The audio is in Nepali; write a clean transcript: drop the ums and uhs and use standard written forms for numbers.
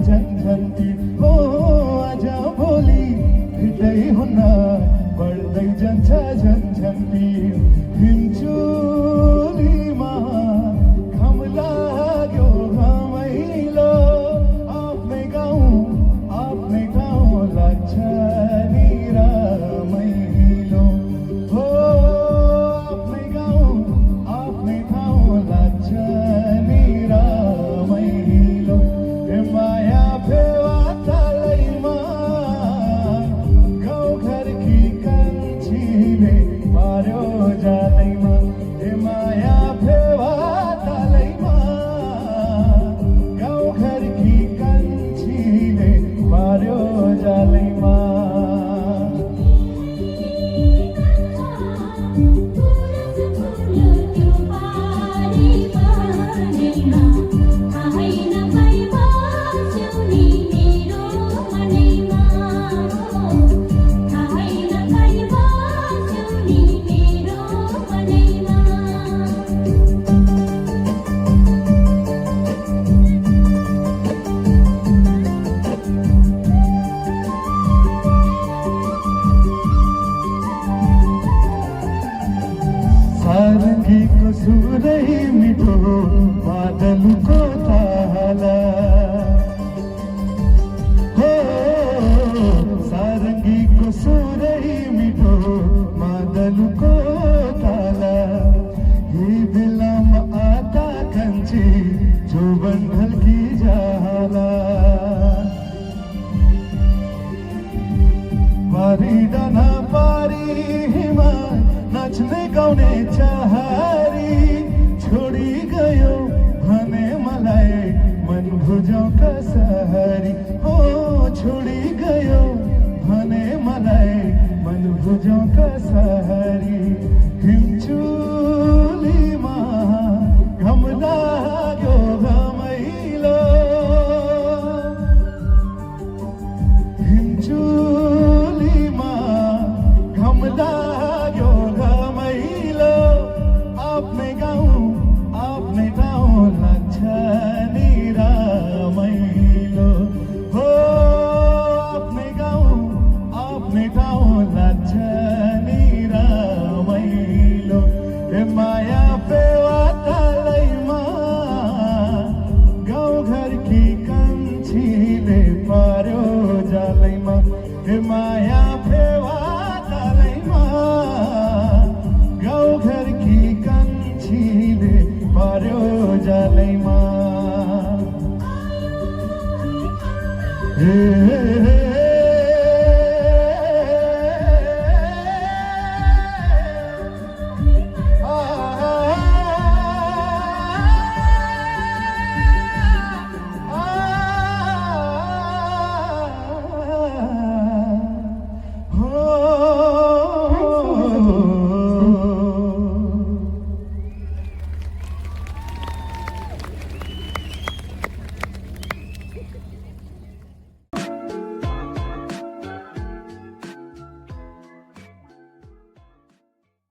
झन्झन्ती हो आज भोलि भेटै हुन बढ्दै जान्छ झन्झन्ती हिउँचुलीमा घाम लाग्यो घमाइलो आफ्नै ठाउँ लाग्छ नि रमाइलो हो आफ्नै ठाउँ लाग्छ नि रमाइलो ए माया फेवा तालैमा गाउँघरकी कान्छीले पार्यो जालैमा ए माया फेवा तालैमा गाउँघरकी कान्छीले पार्यो जालैमा सारङ्गीको सुरै मिठो बादलको ताला हो सारङ्गीको सुरै मिठो बादलको ताला यही बेलामा आता कान्छी जोबन ढल्की जाला पारी डाना पारी हिमा नाच्ने गाउने चाहरी छोडी गयो भने मलाई मन बुझाउ कसरी हो छोडी गयो भने मलाई मन बुझाउ कसरी हिउँचुलीमा घाम लाग्यो घमाइलो हिउँचुलीमा घाम लाग्यो घमाइलो आफ्नै ठाउँ लाग्छ नि रमाइलो हो आफ्नै ठाउँ लाग्छ नि रमाइलो ए माया फेवा तालैमा गाउँघरकी कान्छीले पार्यो जालैमा ए माया फेवा तालैमा गाउँघरकी कान्छीले पार्यो जालैमा